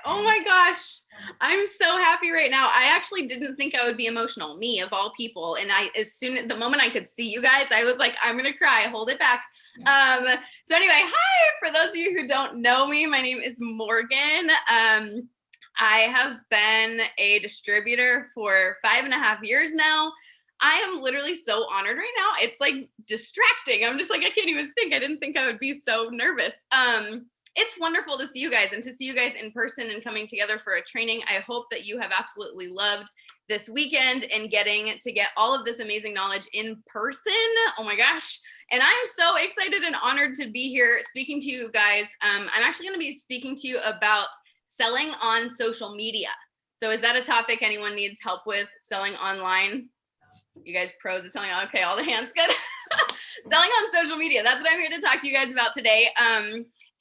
Oh my gosh. I'm so happy right now. I actually didn't think I would be emotional, me of all people. And the moment I could see you guys, I was like, I'm going to cry, hold it back. So anyway, hi, for those of you who don't know me, my name is Morgan. I have been a distributor for 5.5 years now. I am literally so honored right now. It's like distracting. I'm just like, I can't even think. I didn't think I would be so nervous. It's wonderful to see you guys and to see you guys in person and coming together for a training. I hope that you have absolutely loved this weekend and getting to get all of this amazing knowledge in person. Oh my gosh. And I'm so excited and honored to be here speaking to you guys. I'm actually going to be speaking to you about selling on social media. So is that a topic anyone needs help with, selling online? You guys pros at selling. Okay, all the hands good. Selling on social media. That's what I'm here to talk to you guys about today.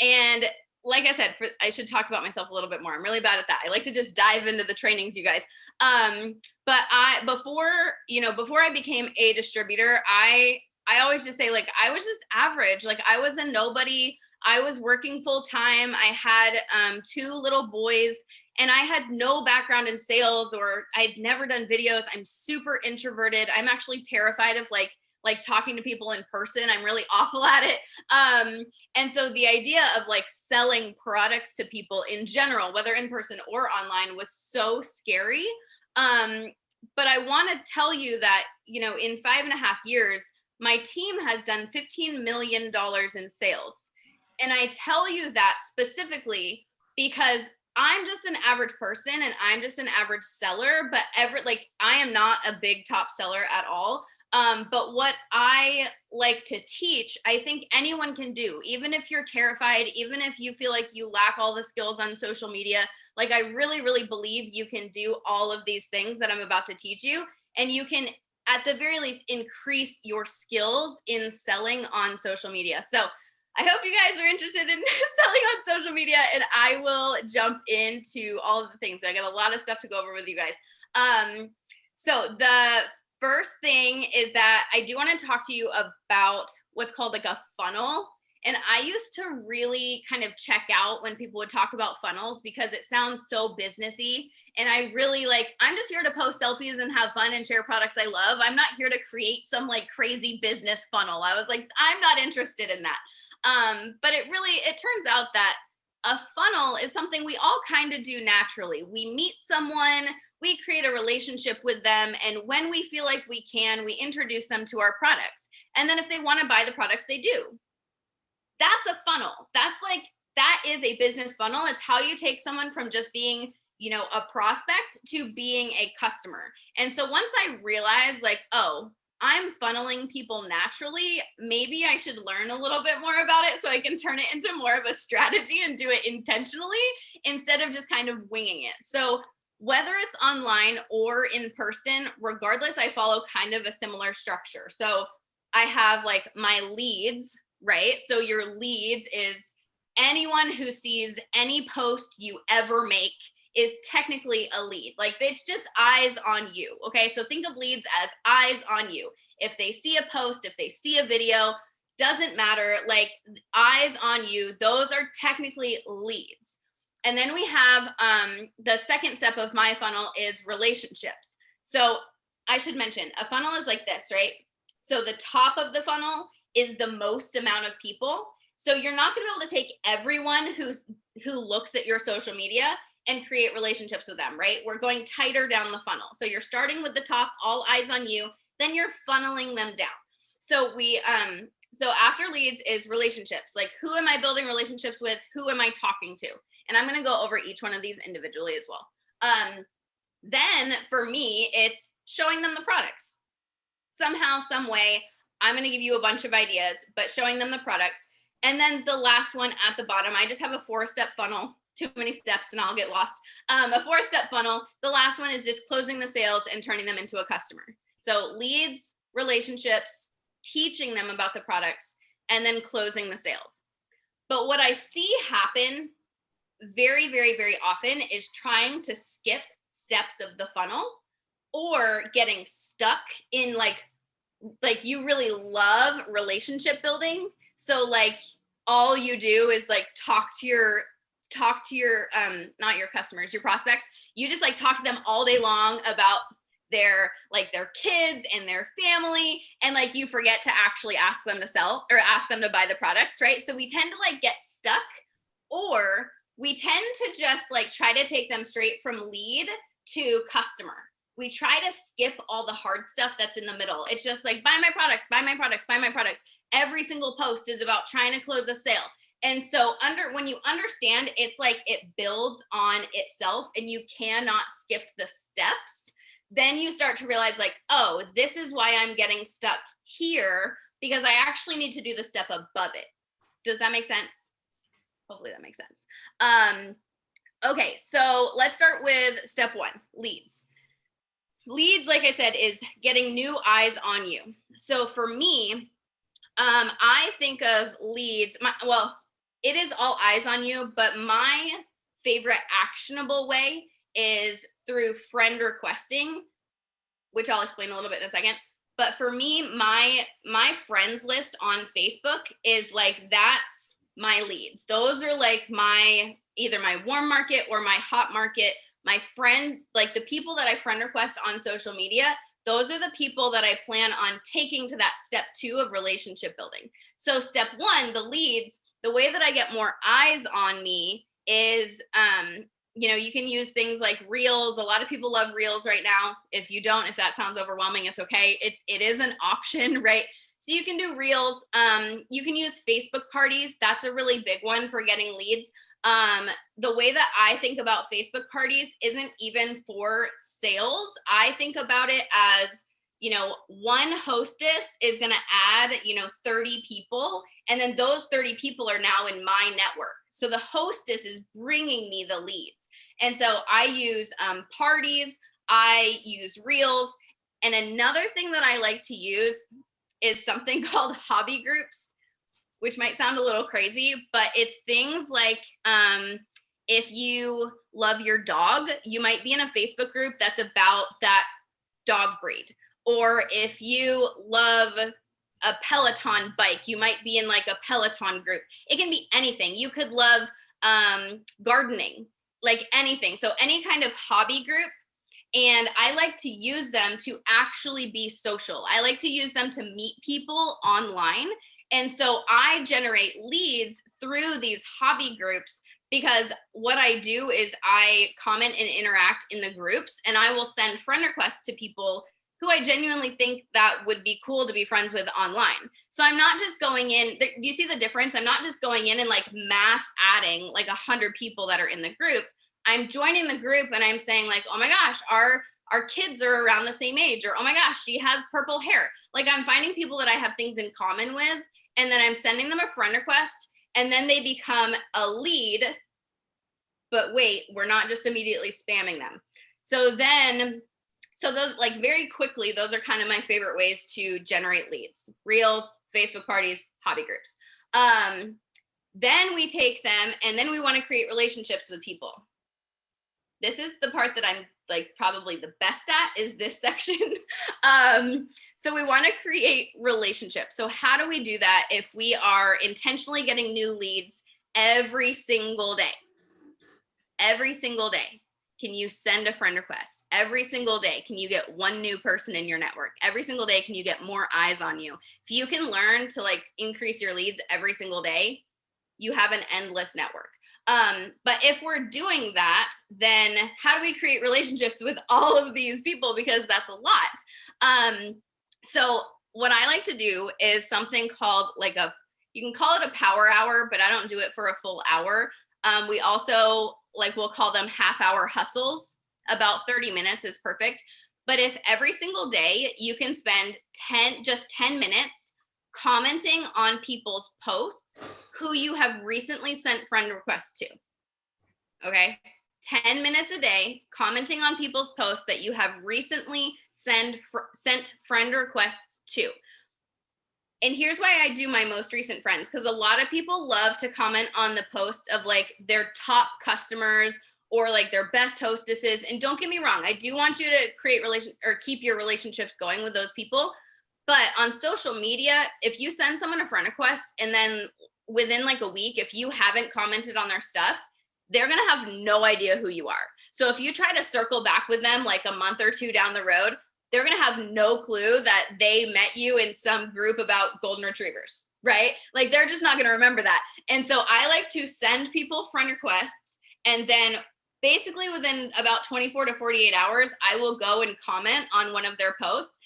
And like I said, I should talk about myself a little bit more. I'm really bad at that. I like to just dive into the trainings, you guys. But before I became a distributor, I always just say, like, I was just average. Like, I was a nobody. I was working full time. I had 2 little boys. And I had no background in sales, or I'd never done videos. I'm super introverted. I'm actually terrified of like talking to people in person. I'm really awful at it. And so the idea of like selling products to people in general, whether in person or online, was so scary. But I want to tell you that, in 5.5 years, my team has done $15 million in sales. And I tell you that specifically because I'm just an average person and I'm just an average seller, but I am not a big top seller at all. But what I like to teach, I think anyone can do, even if you're terrified, even if you feel like you lack all the skills on social media. Like, I really, really believe you can do all of these things that I'm about to teach you. And you can, at the very least, increase your skills in selling on social media. So I hope you guys are interested in selling on social media, and I will jump into all of the things. I got a lot of stuff to go over with you guys. So the first thing is that I do want to talk to you about what's called like a funnel. And I used to really kind of check out when people would talk about funnels because it sounds so businessy. And I really I'm just here to post selfies and have fun and share products I love. I'm not here to create some like crazy business funnel. I was like, I'm not interested in that. But it turns out that a funnel is something we all kind of do naturally. We meet someone, we create a relationship with them, and when we feel like we can, we introduce them to our products. And then if they want to buy the products, they do. That's a funnel. That is a business funnel. It's how you take someone from just being, a prospect to being a customer. And so once I realized oh, I'm funneling people naturally, maybe I should learn a little bit more about it so I can turn it into more of a strategy and do it intentionally instead of just kind of winging it. So whether it's online or in person, regardless, I follow kind of a similar structure. So I have like my leads, right? So your leads is anyone who sees any post you ever make is technically a lead. Like, it's just eyes on you. Okay. So think of leads as eyes on you. If they see a post, if they see a video, doesn't matter, like eyes on you, those are technically leads. And then we have the second step of my funnel is relationships. So I should mention a funnel is like this, right? So the top of the funnel is the most amount of people. So you're not going to be able to take everyone who looks at your social media and create relationships with them, right? We're going tighter down the funnel. So you're starting with the top, all eyes on you, then you're funneling them down. So so after leads is relationships. Like, who am I building relationships with? Who am I talking to? And I'm going to go over each one of these individually as well. Then for me, it's showing them the products. Somehow, some way, I'm going to give you a bunch of ideas, but showing them the products. And then the last one at the bottom, I just have a 4-step funnel. Too many steps and I'll get lost. A 4-step funnel. The last one is just closing the sales and turning them into a customer. So leads, relationships, teaching them about the products, and then closing the sales. But what I see happen very, very, very often is trying to skip steps of the funnel or getting stuck in like you really love relationship building. So like all you do is like talk to your talk to your, not your customers, your prospects. You just like talk to them all day long about their kids and their family. And like, you forget to actually ask them to sell or ask them to buy the products, right? So we tend to like get stuck, or we tend to just like try to take them straight from lead to customer. We try to skip all the hard stuff that's in the middle. It's just like, buy my products, buy my products, buy my products. Every single post is about trying to close a sale. And so when you understand, it's like it builds on itself and you cannot skip the steps. Then you start to realize like, oh, this is why I'm getting stuck here, because I actually need to do the step above it. Does that make sense? Hopefully that makes sense. Okay, so let's start with step 1, leads. Leads, like I said, is getting new eyes on you. So for me, I think of leads, it is all eyes on you, but my favorite actionable way is through friend requesting, which I'll explain a little bit in a second. But for me, my friends list on Facebook is like, that's my leads. Those are like either my warm market or my hot market. My friends, like the people that I friend request on social media, those are the people that I plan on taking to that step 2 of relationship building. So step 1, the leads, the way that I get more eyes on me is, you can use things like Reels. A lot of people love Reels right now. If that sounds overwhelming, it's okay. It is an option, right? So you can do Reels. You can use Facebook parties. That's a really big one for getting leads. The way that I think about Facebook parties isn't even for sales. I think about it as, one hostess is going to add, 30 people. And then those 30 people are now in my network. So the hostess is bringing me the leads. And so I use parties, I use Reels. And another thing that I like to use is something called hobby groups, which might sound a little crazy, but it's things like, if you love your dog, you might be in a Facebook group that's about that dog breed. Or if you love a Peloton bike, you might be in like a Peloton group. It can be anything. You could love gardening, like anything. So any kind of hobby group. And I like to use them to actually be social. I like to use them to meet people online. And so I generate leads through these hobby groups, because what I do is I comment and interact in the groups, and I will send friend requests to people who I genuinely think that would be cool to be friends with online. So I'm not just going in, do you see the difference? I'm not just going in and like mass adding like 100 people that are in the group. I'm joining the group and I'm saying like, oh my gosh, our kids are around the same age, or oh my gosh, she has purple hair. Like I'm finding people that I have things in common with, and then I'm sending them a friend request, and then they become a lead. But wait, we're not just immediately spamming them. So those, like, very quickly, those are kind of my favorite ways to generate leads: Reels, Facebook parties, hobby groups. Then we take them and then we want to create relationships with people. This is the part that I'm like probably the best at, is this section. So we want to create relationships. So how do we do that if we are intentionally getting new leads every single day? Every single day, can you send a friend request? Every single day, can you get one new person in your network? Every single day, can you get more eyes on you? If you can learn to like increase your leads every single day, you have an endless network. But if we're doing that, then how do we create relationships with all of these people? Because that's a lot. So what I like to do is something called you can call it a power hour, but I don't do it for a full hour. We also we'll call them half-hour hustles. About 30 minutes is perfect. But if every single day you can spend 10 minutes commenting on people's posts who you have recently sent friend requests to, okay? 10 minutes a day commenting on people's posts that you have recently sent friend requests to. And here's why I do my most recent friends, because a lot of people love to comment on the posts of like their top customers or like their best hostesses. And don't get me wrong, I do want you to keep your relationships going with those people. But on social media, if you send someone a friend request and then within like a week, if you haven't commented on their stuff, they're going to have no idea who you are. So if you try to circle back with them like a month or two down the road, they're going to have no clue that they met you in some group about golden retrievers, right? Like they're just not going to remember that. And so I like to send people friend requests, and then basically within about 24 to 48 hours, I will go and comment on one of their posts.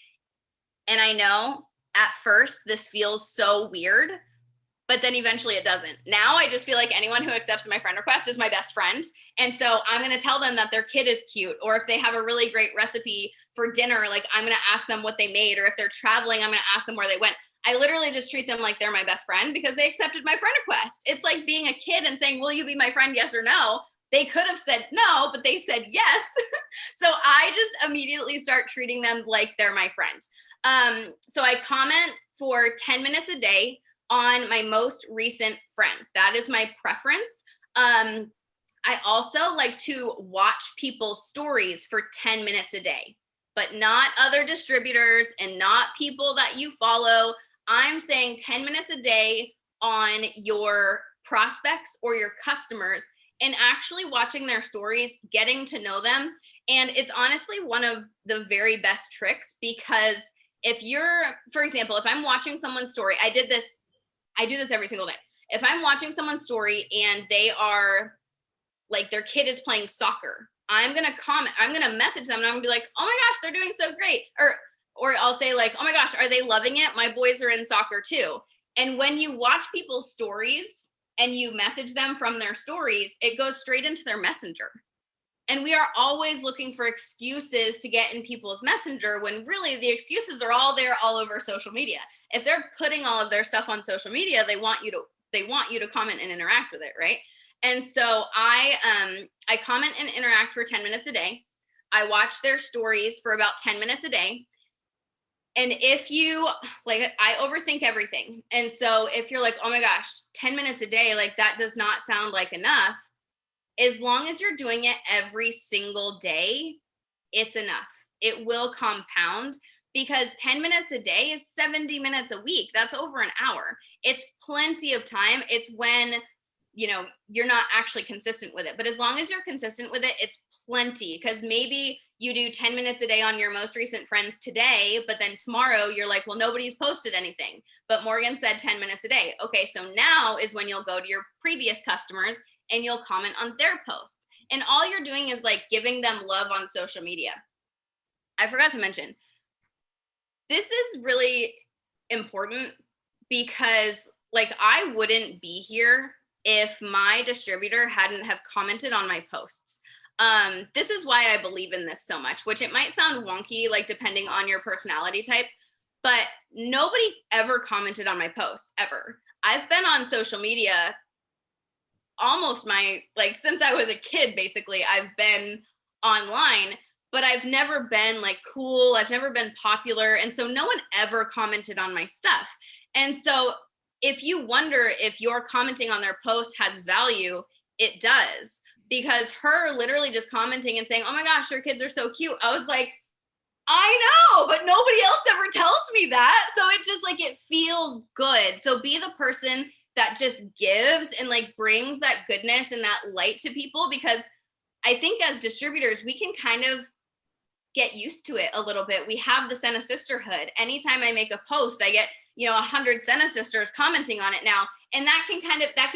And I know at first this feels so weird, but then eventually it doesn't. Now I just feel like anyone who accepts my friend request is my best friend. And so I'm going to tell them that their kid is cute, or if they have a really great recipe for dinner, like I'm going to ask them what they made, or if they're traveling, I'm going to ask them where they went. I literally just treat them like they're my best friend because they accepted my friend request. It's like being a kid and saying, will you be my friend? Yes or no. They could have said no, but they said yes. So I just immediately start treating them like they're my friend. So I comment for 10 minutes a day on my most recent friends. That is my preference. I also like to watch people's stories for 10 minutes a day, but not other distributors and not people that you follow. I'm saying 10 minutes a day on your prospects or your customers and actually watching their stories, getting to know them. And it's honestly one of the very best tricks, because if you're, for example, if I'm watching someone's story, I do this every single day. If I'm watching someone's story and they are like, their kid is playing soccer, I'm going to comment, I'm going to message them and I'm going to be like, oh my gosh, they're doing so great. Or I'll say like, oh my gosh, are they loving it? My boys are in soccer too. And when you watch people's stories and you message them from their stories, it goes straight into their messenger. And we are always looking for excuses to get in people's messenger when really the excuses are all there all over social media. If they're putting all of their stuff on social media, they want you to comment and interact with it, right? And so I comment and interact for 10 minutes a day. I watch their stories for about 10 minutes a day. And if you like, I overthink everything. And so if you're like, oh my gosh, 10 minutes a day, like that does not sound like enough. As long as you're doing it every single day, it's enough. It will compound, because 10 minutes a day is 70 minutes a week. That's over an hour. It's plenty of time. It's when, you're not actually consistent with it. But as long as you're consistent with it, it's plenty. Because maybe you do 10 minutes a day on your most recent friends today, but then tomorrow you're like, well, nobody's posted anything. But Morgan said 10 minutes a day. Okay, so now is when you'll go to your previous customers and you'll comment on their posts. And all you're doing is like giving them love on social media. I forgot to mention, this is really important because like I wouldn't be here if my distributor hadn't have commented on my posts. This is why I believe in this so much, which it might sound wonky, like depending on your personality type, but nobody ever commented on my posts ever. I've been on social media almost since I was a kid, basically, I've been online, but I've never been like cool. I've never been popular. And so no one ever commented on my stuff. And so if you wonder if your commenting on their post has value, it does, because her literally just commenting and saying, oh my gosh, your kids are so cute. I was like, I know, but nobody else ever tells me that. So it just like, it feels good. So be the person that just gives and like brings that goodness and that light to people, because I think as distributors, we can kind of get used to it a little bit. We have the Sena sisterhood. Anytime I make a post, I get, 100 Sena sisters commenting on it now. And that can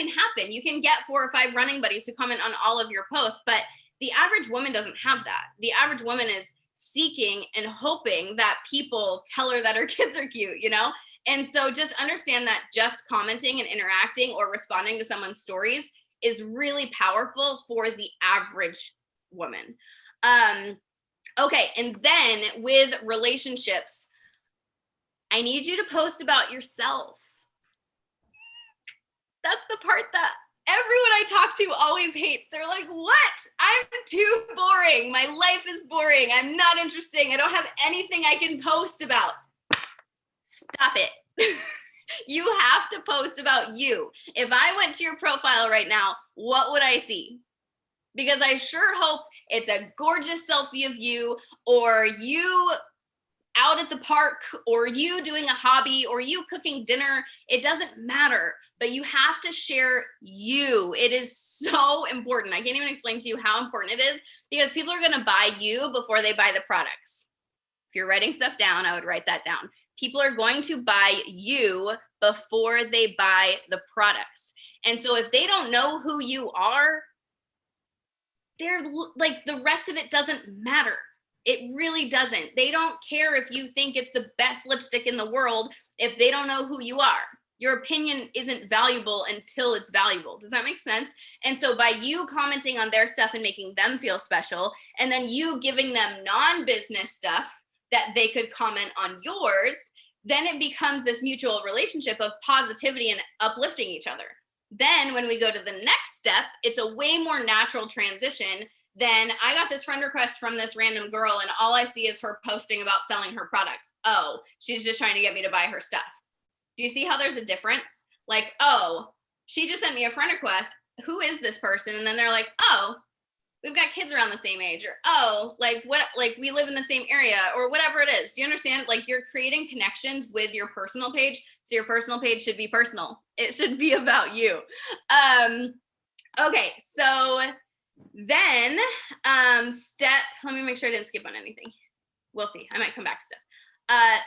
happen. You can get 4 or 5 running buddies who comment on all of your posts, but the average woman doesn't have that. The average woman is seeking and hoping that people tell her that her kids are cute, And so just understand that just commenting and interacting or responding to someone's stories is really powerful for the average woman. Okay, and then with relationships, I need you to post about yourself. That's the part that everyone I talk to always hates. They're like, what? I'm too boring. My life is boring. I'm not interesting. I don't have anything I can post about. Stop it. You have to post about you. If I went to your profile right now, what would I see? Because I sure hope it's a gorgeous selfie of you, or you out at the park, or you doing a hobby, or you cooking dinner. It doesn't matter, but you have to share you. It is so important. I can't even explain to you how important it is, because people are going to buy you before they buy the products. If you're writing stuff down, I would write that down. People are going to buy you before they buy the products. And so if they don't know who you are, they're like, the rest of it doesn't matter. It really doesn't. They don't care if you think it's the best lipstick in the world if they don't know who you are. Your opinion isn't valuable until it's valuable. Does that make sense? And so by you commenting on their stuff and making them feel special, and then you giving them non-business stuff that they could comment on yours, then it becomes this mutual relationship of positivity and uplifting each other. Then when we go to the next step, it's a way more natural transition than, I got this friend request from this random girl and all I see is her posting about selling her products. Oh, she's just trying to get me to buy her stuff. Do you see how there's a difference? Like, oh, she just sent me a friend request. Who is this person? And then they're like, oh, we've got kids around the same age, or oh, like what, like we live in the same area, or whatever it is. Do you understand? Like, you're creating connections with your personal page. So your personal page should be personal. It should be about you. Okay, so then let me make sure I didn't skip on anything. We'll see. I might come back to stuff.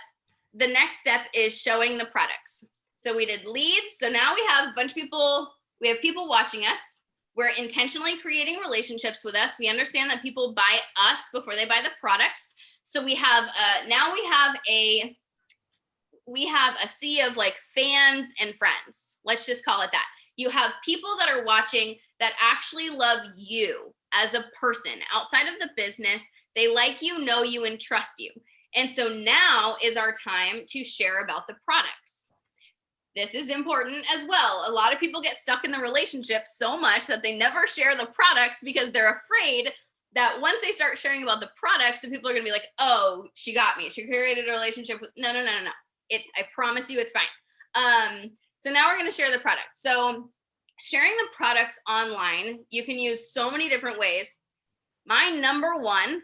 The next step is showing the products. So we did leads. So now we have a bunch of people, we have people watching us. We're intentionally creating relationships with us. We understand that people buy us before they buy the products. So we have, now we have a sea of like fans and friends. Let's just call it that. You have people that are watching that actually love you as a person outside of the business. They like you, know you, and trust you. And so now is our time to share about the products. This is important as well. A lot of people get stuck in the relationship so much that they never share the products because they're afraid that once they start sharing about the products, the people are going to be like, oh, she got me. She created a relationship with, no. I promise you it's fine. So now we're going to share the products. So sharing the products online, you can use so many different ways. My number one,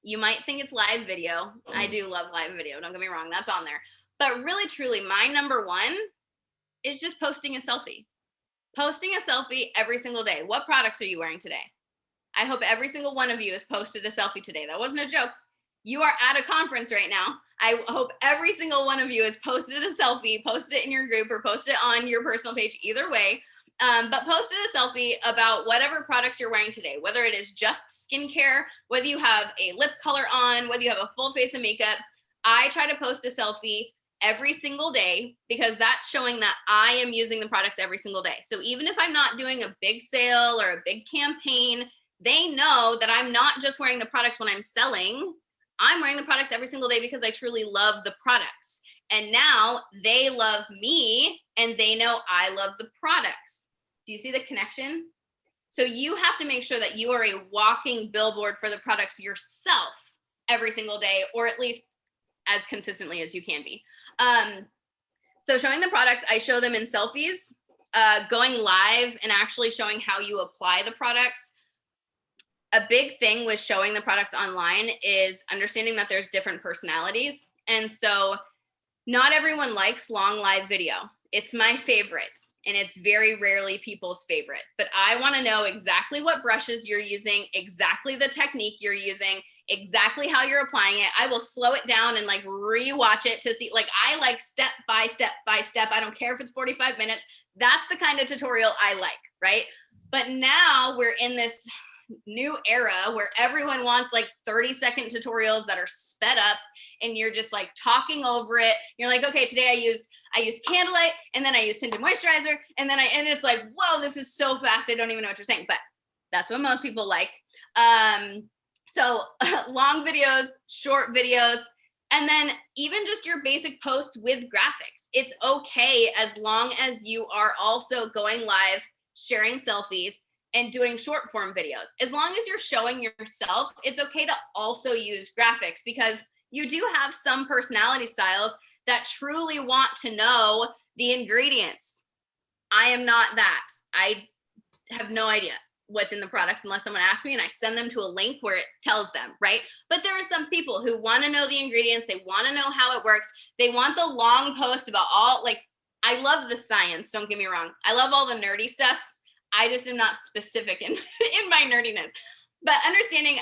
you might think it's live video. I do love live video. Don't get me wrong. That's on there. But really, truly, my number one is just posting a selfie. Posting a selfie every single day. What products are you wearing today? I hope every single one of you has posted a selfie today. That wasn't a joke. You are at a conference right now. I hope every single one of you has posted a selfie, posted it in your group, or posted it on your personal page, either way. But posted a selfie about whatever products you're wearing today, whether it is just skincare, whether you have a lip color on, whether you have a full face of makeup. I try to post a selfie every single day because that's showing that I am using the products every single day. So even if I'm not doing a big sale or a big campaign, they know that I'm not just wearing the products when I'm selling. I'm wearing the products every single day because I truly love the products. And now they love me and they know I love the products. Do you see the connection? So you have to make sure that you are a walking billboard for the products yourself every single day, or at least as consistently as you can be. So showing the products, I show them in selfies, going live and actually showing how you apply the products. A big thing with showing the products online is understanding that there's different personalities. And so not everyone likes long live video. It's my favorite, and it's very rarely people's favorite. But I want to know exactly what brushes you're using, exactly the technique you're using, exactly how you're applying it. I will slow it down and like rewatch it to see, like, I like step by step by step. I don't care if it's 45 minutes. That's the kind of tutorial I like, right? But now we're in this new era where everyone wants like 30-second tutorials that are sped up, and you're just like talking over it. You're like, okay, today I used Candlelight, and then I used tinted moisturizer, and it's like, whoa, this is so fast. I don't even know what you're saying, but that's what most people like. So long videos, short videos, and then even just your basic posts with graphics. It's okay as long as you are also going live, sharing selfies, and doing short form videos. As long as you're showing yourself, it's okay to also use graphics, because you do have some personality styles that truly want to know the ingredients. I am not that. I have no idea. what's in the products unless someone asks me, and I send them to a link where it tells them, right? But there are some people who want to know the ingredients. They want to know how it works. They want the long post about all, like, I love the science, don't get me wrong. I love all the nerdy stuff. I just am not specific in, in my nerdiness. But understanding,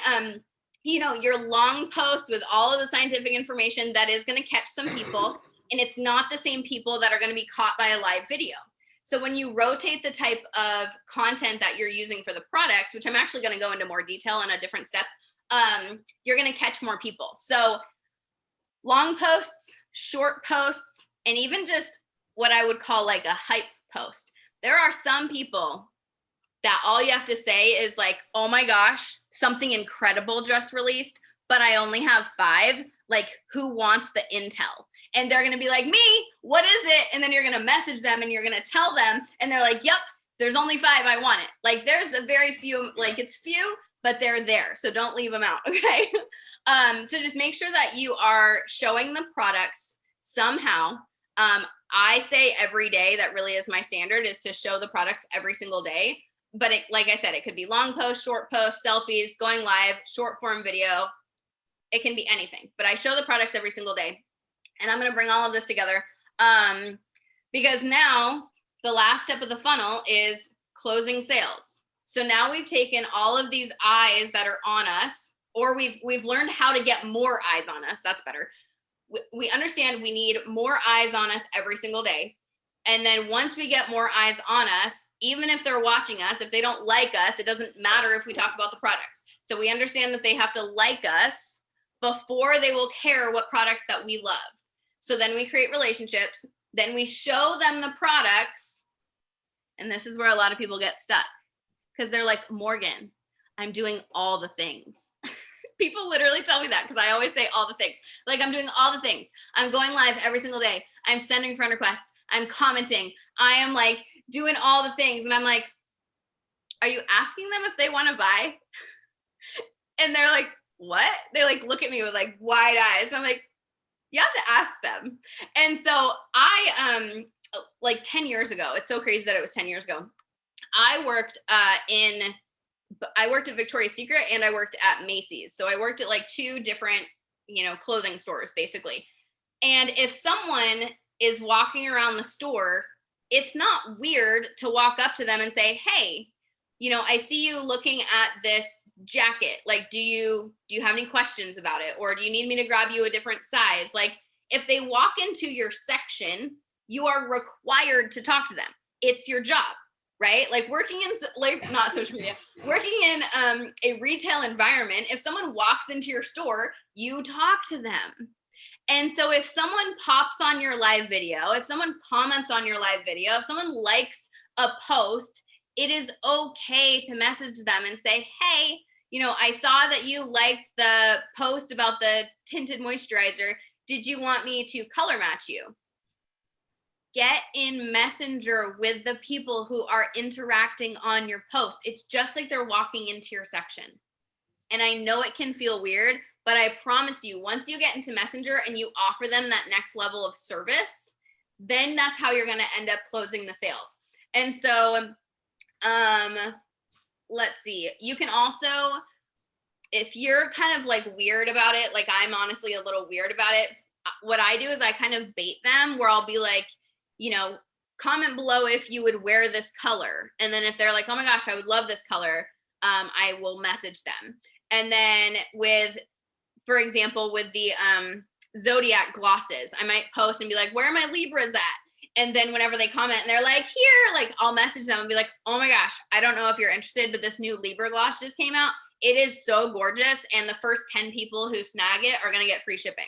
you know, your long post with all of the scientific information that is going to catch some people, and it's not the same people that are going to be caught by a live video. So when you rotate the type of content that you're using for the products, which I'm actually going to go into more detail in a different step, you're going to catch more people. So long posts, short posts, and even just what I would call like a hype post. There are some people that all you have to say is like, oh my gosh, something incredible just released, but I only have 5. Like, who wants the intel? And they're gonna be like, me, what is it? And then you're gonna message them and you're gonna tell them, and they're like, yep, there's only 5, I want it. Like, there's a very few, like, it's few, but they're there. So don't leave them out, okay? So just make sure that you are showing the products somehow. I say every day, that really is my standard, is to show the products every single day. But it, like I said, it could be long posts, short posts, selfies, going live, short form video. It can be anything, but I show the products every single day. And I'm going to bring all of this together because now the last step of the funnel is closing sales. So now we've taken all of these eyes that are on us, or we've learned how to get more eyes on us. That's better. We understand we need more eyes on us every single day. And then once we get more eyes on us, even if they're watching us, if they don't like us, it doesn't matter if we talk about the products. So we understand that they have to like us before they will care what products that we love. So then we create relationships, then we show them the products. And this is where a lot of people get stuck because they're like, Morgan, I'm doing all the things. People literally tell me that because I always say all the things. Like, I'm doing all the things. I'm going live every single day. I'm sending friend requests. I'm commenting. I am like doing all the things. And I'm like, are you asking them if they want to buy? And they're like, what? They like look at me with like wide eyes. And I'm like, you have to ask them. And so I, like 10 years ago, it's so crazy that it was 10 years ago. I worked at Victoria's Secret and I worked at Macy's. So I worked at like 2 different, you know, clothing stores basically. And if someone is walking around the store, it's not weird to walk up to them and say, hey, you know, I see you looking at this jacket. Like, do you have any questions about it? Or do you need me to grab you a different size? Like, if they walk into your section, you are required to talk to them. It's your job, right? Like working in, like, not social media, working in a retail environment, if someone walks into your store, you talk to them. And so if someone pops on your live video, if someone comments on your live video, if someone likes a post, it is okay to message them and say, hey, you know, I saw that you liked the post about the tinted moisturizer. Did you want me to color match you? Get in Messenger with the people who are interacting on your post. It's just like they're walking into your section. And I know it can feel weird, but I promise you, once you get into Messenger and you offer them that next level of service, then that's how you're going to end up closing the sales. And so, let's see, you can also, if you're kind of like weird about it, like I'm honestly a little weird about it, what I do is I kind of bait them where I'll be like, you know, comment below if you would wear this color. And then if they're like, oh my gosh, I would love this color, I will message them. And then with, for example, with the Zodiac glosses, I might post and be like, where are my Libras at? And then whenever they comment and they're like, here, like I'll message them and be like, oh my gosh, I don't know if you're interested, but this new Libra gloss just came out. It is so gorgeous. And the first 10 people who snag it are going to get free shipping.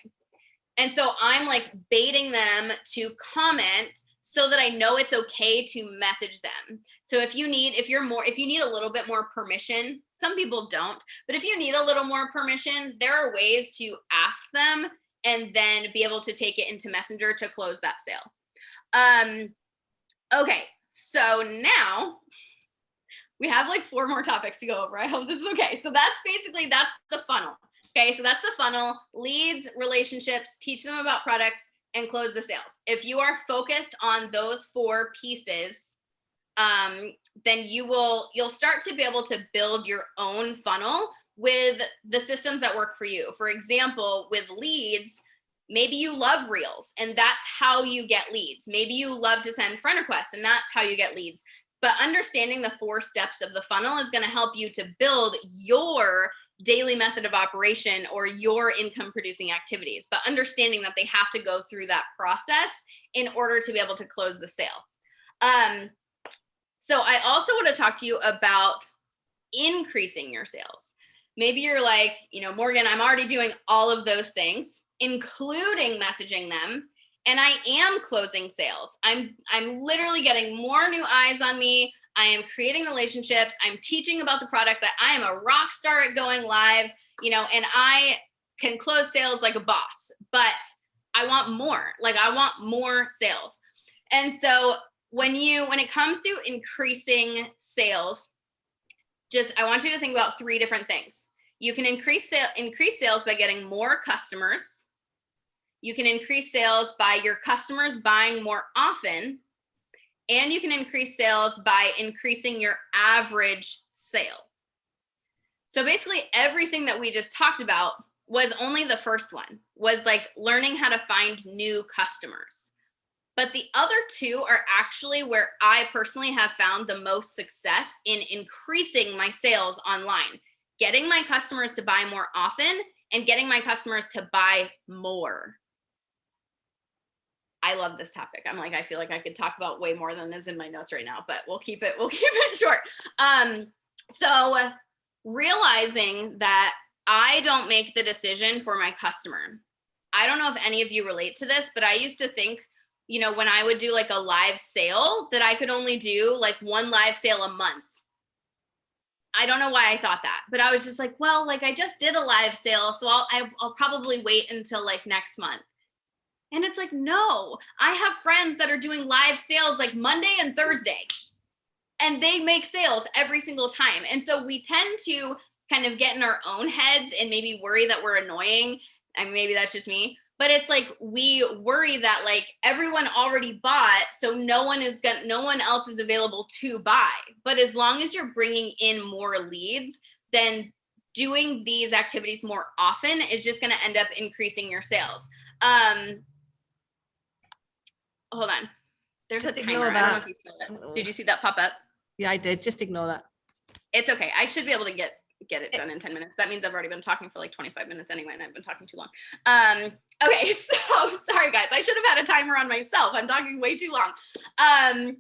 And so I'm like baiting them to comment so that I know it's okay to message them. So if you need a little bit more permission, some people don't, but if you need a little more permission, there are ways to ask them and then be able to take it into Messenger to close that sale. Okay, so now we have like 4 more topics to go over. I hope this is okay. So that's the funnel. Okay, so that's the funnel: leads, relationships, teach them about products, and close the sales. If you are focused on those 4 pieces, then you'll start to be able to build your own funnel with the systems that work for you. For example, with leads, maybe you love reels and that's how you get leads. Maybe you love to send friend requests and that's how you get leads. But understanding the 4 steps of the funnel is going to help you to build your daily method of operation or your income producing activities, but understanding that they have to go through that process in order to be able to close the sale. So I also want to talk to you about increasing your sales. Maybe you're like, Morgan, I'm already doing all of those things, including messaging them, and I am closing sales. I'm literally getting more new eyes on me. I am creating relationships. I'm teaching about the products. That I am a rock star at going live, and I can close sales like a boss, but I want more. I want more sales. And so when it comes to increasing sales, I want you to think about 3 different things. You can increase sales by getting more customers. You can increase sales by your customers buying more often. And you can increase sales by increasing your average sale. So basically everything that we just talked about was only the first one, was learning how to find new customers. But the other 2 are actually where I personally have found the most success in increasing my sales online, getting my customers to buy more often and getting my customers to buy more. I love this topic. I feel like I could talk about way more than is in my notes right now, but we'll keep it short. So realizing that I don't make the decision for my customer. I don't know if any of you relate to this, but I used to think, when I would do a live sale, that I could only do 1 live sale a month. I don't know why I thought that, but I was just I just did a live sale, so I'll probably wait until next month. And it's no, I have friends that are doing live sales Monday and Thursday, and they make sales every single time. And so we tend to kind of get in our own heads and maybe worry that we're annoying. I mean, maybe that's just me, but it's we worry that everyone already bought, so no one else is available to buy. But as long as you're bringing in more leads, then doing these activities more often is just going to end up increasing your sales. Hold on. There's a timer. I don't know if you saw that. Did you see that pop up? Yeah, I did. Just ignore that. It's okay. I should be able to get it done in 10 minutes. That means I've already been talking for 25 minutes anyway, and I've been talking too long. Okay, so sorry guys. I should have had a timer on myself. I'm talking way too long.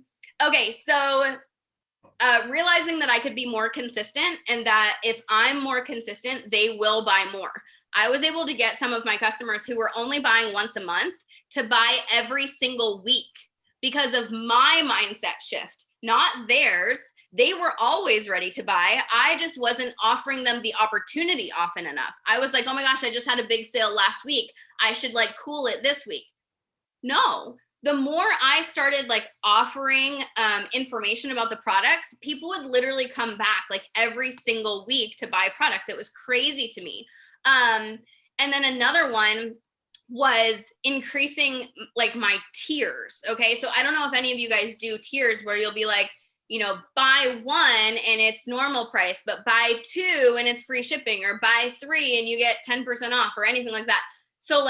Okay, so realizing that I could be more consistent, and that if I'm more consistent, they will buy more. I was able to get some of my customers who were only buying once a month to buy every single week because of my mindset shift, not theirs. They were always ready to buy. I just wasn't offering them the opportunity often enough. I was oh my gosh, I just had a big sale last week. I should cool it this week. No, the more I started offering information about the products, people would literally come back every single week to buy products. It was crazy to me. And then another one was increasing my tiers. Okay. So I don't know if any of you guys do tiers where you'll be buy 1 and it's normal price, but buy 2 and it's free shipping, or buy 3 and you get 10% off, or anything like that. So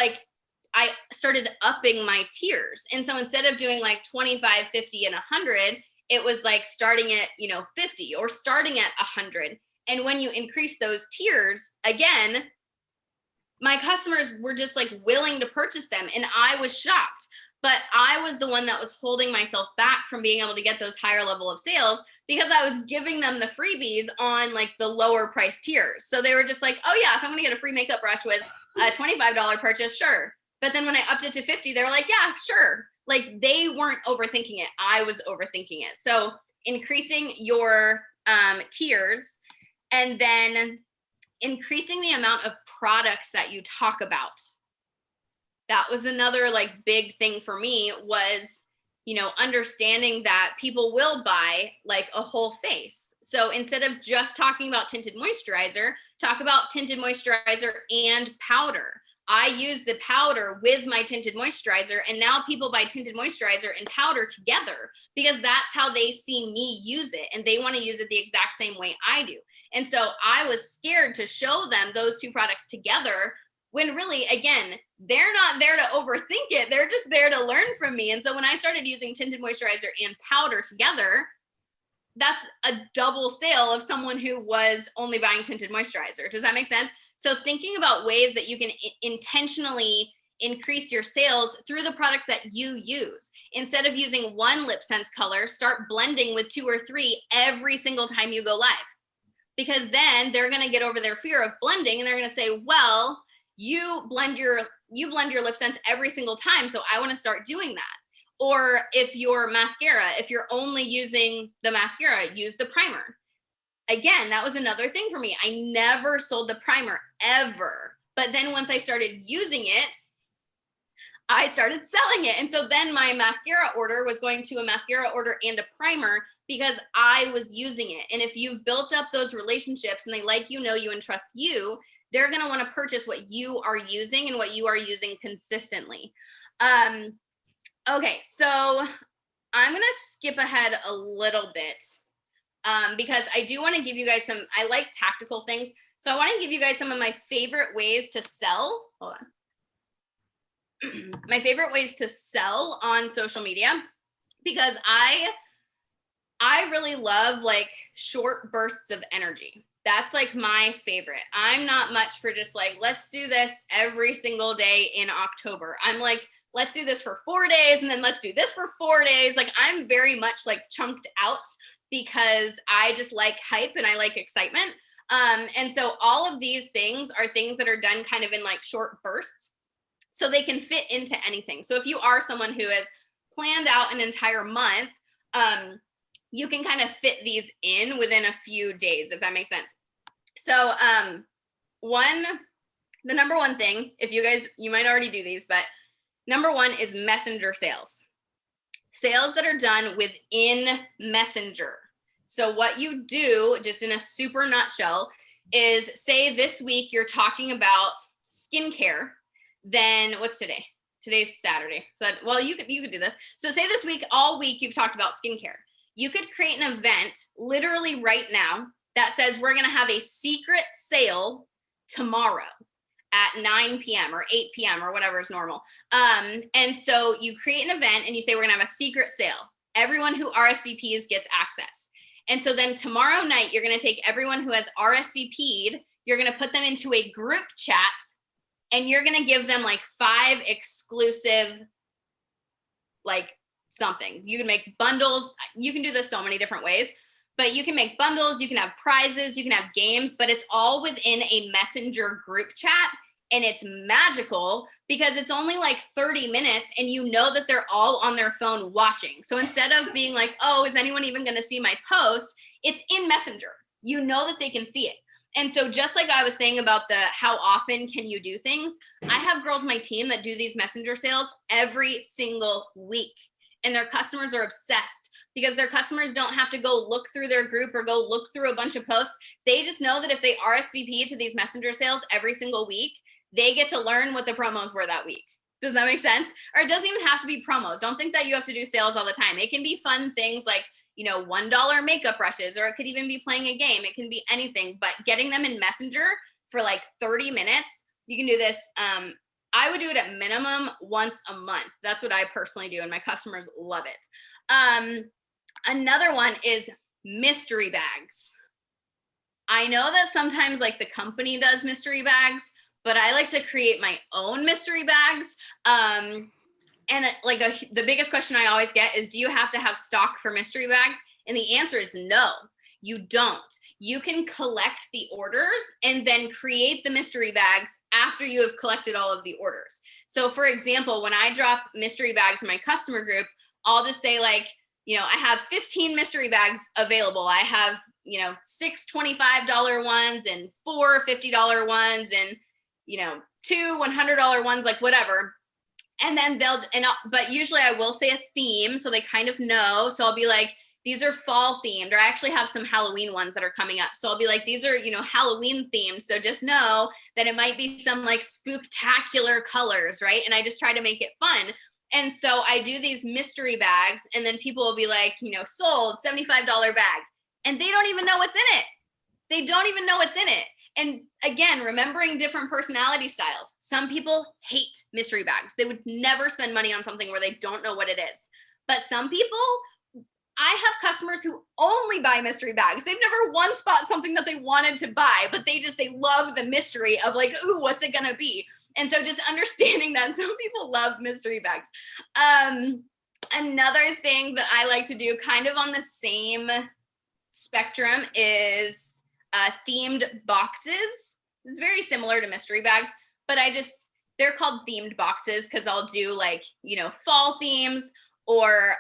I started upping my tiers. And so instead of doing 25, 50 and 100, it was starting at, 50 or starting at 100. And when you increase those tiers, again, my customers were just willing to purchase them. And I was shocked, but I was the one that was holding myself back from being able to get those higher level of sales, because I was giving them the freebies on the lower price tiers. So they were just oh yeah, if I'm going to get a free makeup brush with a $25 purchase, sure. But then when I upped it to 50, they were yeah, sure. They weren't overthinking it. I was overthinking it. So increasing your tiers, and then increasing the amount of products that you talk about. That was another big thing for me, was, understanding that people will buy a whole face. So instead of just talking about tinted moisturizer, talk about tinted moisturizer and powder. I use the powder with my tinted moisturizer, and now people buy tinted moisturizer and powder together because that's how they see me use it, and they want to use it the exact same way I do. And so I was scared to show them those two products together when really, again, they're not there to overthink it. They're just there to learn from me. And so when I started using tinted moisturizer and powder together, that's a double sale of someone who was only buying tinted moisturizer. Does that make sense? So thinking about ways that you can intentionally increase your sales through the products that you use. Instead of using one lip sense color, start blending with 2 or 3 every single time you go live. Because then they're going to get over their fear of blending, and they're going to say, well, you blend your lip sense every single time, so I want to start doing that. Or if your mascara, if you're only using the mascara, use the primer. Again, that was another thing for me. I never sold the primer ever. But then once I started using it, I started selling it. And so then my mascara order was going to a mascara order and a primer because I was using it. And if you've built up those relationships and they like you, know you, and trust you, they're going to want to purchase what you are using and what you are using consistently. Okay, so I'm going to skip ahead a little bit because I do want to give you guys I like tactical things. So I want to give you guys some of my favorite ways to sell. Hold on. My favorite ways to sell on social media, because I really love like short bursts of energy. That's like my favorite. I'm not much for just like, let's do this every single day in October. I'm like, let's do this for 4 days and then let's do this for 4 days. Like I'm very much like chunked out because I just like hype and I like excitement. And so all of these things are things that are done kind of in like short bursts so they can fit into anything. So if you are someone who has planned out an entire month, you can kind of fit these in within a few days, if that makes sense. So the number one thing, if you might already do these, but number one is messenger sales. Sales that are done within Messenger. So what you do, just in a super nutshell, is say this week you're talking about skincare. Then what's today? Today's Saturday. So well, you could do this. So say this week, all week you've talked about skincare. You could create an event literally right now that says we're going to have a secret sale tomorrow at 9 p.m. or 8 p.m. or whatever is normal. And so you create an event and you say, we're gonna have a secret sale. Everyone who RSVPs gets access. And so then tomorrow night, you're gonna take everyone who has RSVP'd, you're gonna put them into a group chat, and you're gonna give them like 5 exclusive, like something. You can make bundles. You can do this so many different ways, but you can make bundles, you can have prizes, you can have games, but it's all within a Messenger group chat. And it's magical because it's only like 30 minutes and you know that they're all on their phone watching. So instead of being like, oh, is anyone even going to see my post? It's in Messenger. You know that they can see it. And so just like I was saying about how often can you do things, I have girls on my team that do these Messenger sales every single week. And their customers are obsessed because their customers don't have to go look through their group or go look through a bunch of posts. They just know that if they RSVP to these Messenger sales every single week, they get to learn what the promos were that week. Does that make sense? Or it doesn't even have to be promos. Don't think that you have to do sales all the time. It can be fun things like, $1 makeup brushes, or it could even be playing a game. It can be anything, but getting them in Messenger for like 30 minutes, you can do this. I would do it at minimum once a month. That's what I personally do, and my customers love it. Another one is mystery bags. I know that sometimes like the company does mystery bags, but I like to create my own mystery bags. And like the biggest question I always get is, do you have to have stock for mystery bags? And the answer is no, you don't. You can collect the orders and then create the mystery bags after you have collected all of the orders. So for example, when I drop mystery bags in my customer group, I'll just say like, I have 15 mystery bags available. I have, 6 $25 ones and 4 $50 ones and, 2 $100 ones, like whatever. And then but usually I will say a theme so they kind of know. So I'll be like, these are fall themed, or I actually have some Halloween ones that are coming up. So I'll be like, these are, you know, Halloween themed. So just know that it might be some like spooktacular colors, right? And I just try to make it fun. And so I do these mystery bags, and then people will be like, you know, sold $75 bag. And they don't even know what's in it. They don't even know what's in it. And again, remembering different personality styles. Some people hate mystery bags. They would never spend money on something where they don't know what it is. But some people, I have customers who only buy mystery bags. They've never once bought something that they wanted to buy, but they love the mystery of like, ooh, what's it gonna be? And so just understanding that some people love mystery bags. Another thing that I like to do kind of on the same spectrum is themed boxes. It's very similar to mystery bags, but they're called themed boxes because I'll do like, you know, fall themes or,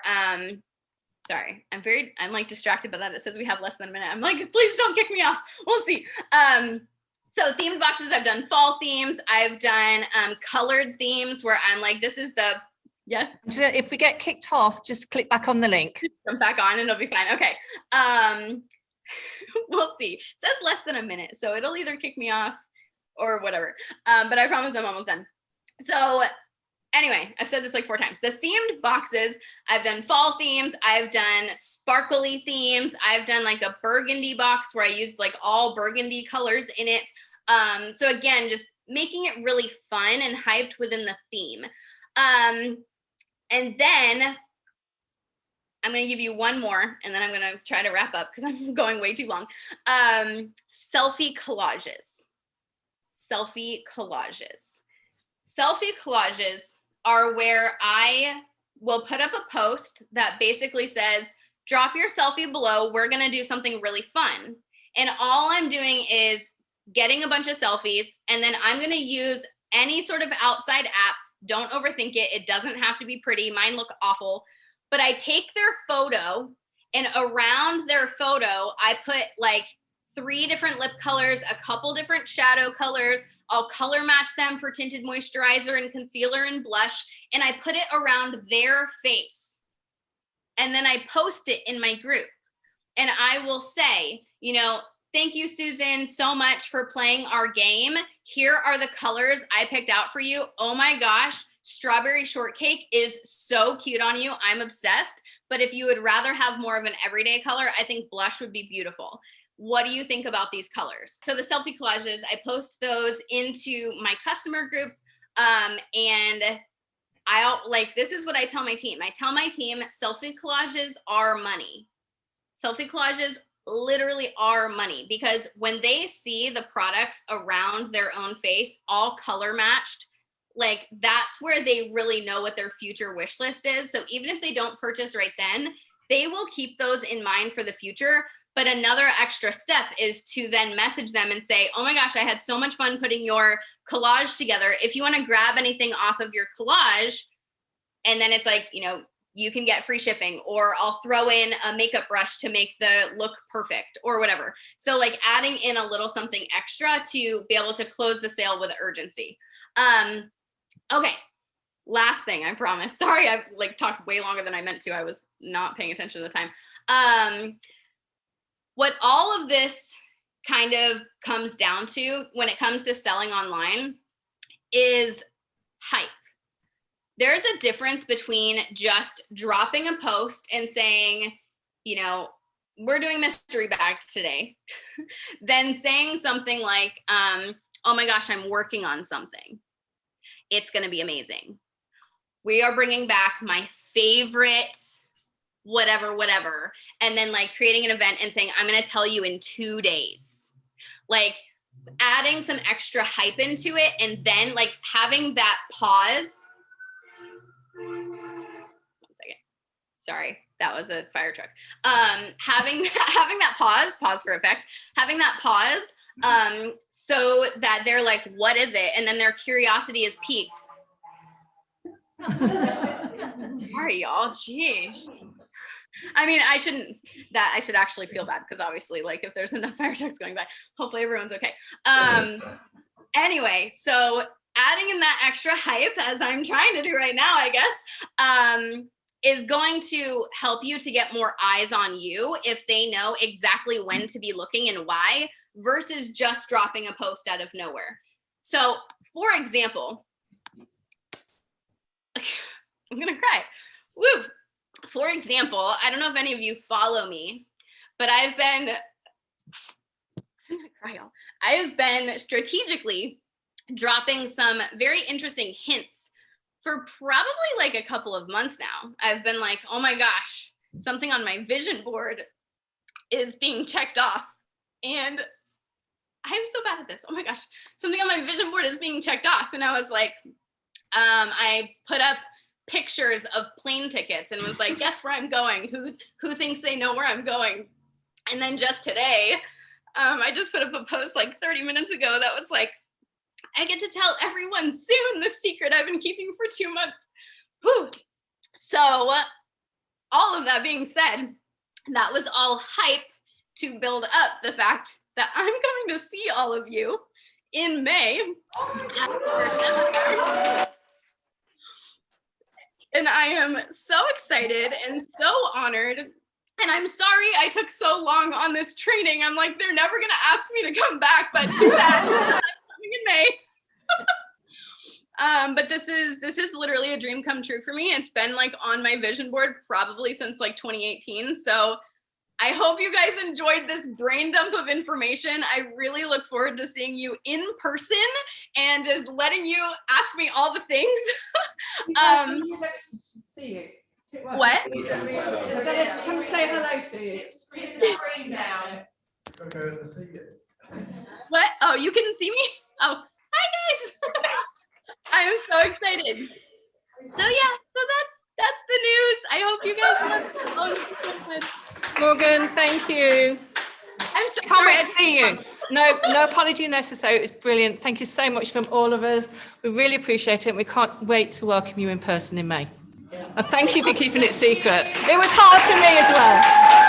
sorry, I'm like distracted by that. It says we have less than a minute. I'm like, please don't kick me off. We'll see. So themed boxes, I've done fall themes. I've done colored themes where I'm like, this is the, yes. If we get kicked off, just click back on the link. Come back on and it'll be fine. Okay. We'll see. It says less than a minute. So it'll either kick me off or whatever. But I promise I'm almost done. So anyway, I've said this like 4 times. The themed boxes, I've done fall themes. I've done sparkly themes. I've done like a burgundy box where I used like all burgundy colors in it. So again, just making it really fun and hyped within the theme. And then I'm going to give you one more, and then I'm going to try to wrap up because I'm going way too long. Selfie collages. Selfie collages. Selfie collages are where I will put up a post that basically says, drop your selfie below. We're going to do something really fun. And all I'm doing is getting a bunch of selfies, and then I'm going to use any sort of outside app. Don't overthink it. It doesn't have to be pretty. Mine look awful. But I take their photo, and around their photo, I put like 3 different lip colors, a couple different shadow colors. I'll color match them for tinted moisturizer and concealer and blush. And I put it around their face. And then I post it in my group. And I will say, you know, thank you, Susan, so much for playing our game. Here are the colors I picked out for you. Oh my gosh, strawberry shortcake is so cute on you. I'm obsessed. But if you would rather have more of an everyday color, I think blush would be beautiful. What do you think about these colors? So the selfie collages, I post those into my customer group. And this is what I tell my team. I tell my team, selfie collages are money. Selfie collages literally are money, because when they see the products around their own face, all color matched, like that's where they really know what their future wish list is. So even if they don't purchase right then, they will keep those in mind for the future. But another extra step is to then message them and say, oh my gosh, I had so much fun putting your collage together. If you want to grab anything off of your collage, and then it's like, you know, you can get free shipping, or I'll throw in a makeup brush to make the look perfect or whatever. So like adding in a little something extra to be able to close the sale with urgency. Okay, last thing, I promise. Sorry, I've like talked way longer than I meant to. I was not paying attention at the time. What all of this kind of comes down to when it comes to selling online is hype. There's a difference between just dropping a post and saying, you know, we're doing mystery bags today, than saying something like, oh my gosh, I'm working on something. It's going to be amazing. We are bringing back my favorite whatever. And then like creating an event and saying, I'm going to tell you in 2 days. Like adding some extra hype into it, and then like having that pause. 1 second. Sorry, that was a fire truck. Having that pause for effect, having that pause, so that they're like, what is it? And then their curiosity is piqued. Sorry, y'all. Jeez. I mean, I should actually feel bad, because obviously, like, if there's enough fire trucks going by, hopefully everyone's okay. Anyway, so adding in that extra hype, as I'm trying to do right now, I guess, is going to help you to get more eyes on you if they know exactly when to be looking and why, versus just dropping a post out of nowhere. So, for example, I'm gonna cry. Woo! For example, I don't know if any of you follow me, but I'm gonna cry, y'all. I have been strategically dropping some very interesting hints for probably like a couple of months now. I've been like, oh my gosh, something on my vision board is being checked off. And I'm so bad at this. Oh my gosh, something on my vision board is being checked off. And I was like, I put up pictures of plane tickets and was like, guess where I'm going? Who thinks they know where I'm going? And then just today, I just put up a post like 30 minutes ago that was like, I get to tell everyone soon the secret I've been keeping for 2 months. Whew. So all of that being said, that was all hype to build up the fact that I'm going to see all of you in May. And I am so excited and so honored. And I'm sorry I took so long on this training. I'm like, they're never going to ask me to come back, but too bad. I'm coming in May. But this is literally a dream come true for me. It's been like on my vision board probably since like 2018. So I hope you guys enjoyed this brain dump of information. I really look forward to seeing you in person and just letting you ask me all the things. See you. What? Come say hello to you. Screen down. What? Oh, you can see me? Oh, hi guys. I'm so excited. So yeah, so that's the news. I hope you guys love it. Morgan, thank you. I'm so Can't wait sorry. to see you. No apology necessary. It was brilliant. Thank you so much from all of us. We really appreciate it. And we can't wait to welcome you in person in May. And thank you for keeping it secret. It was hard for me as well.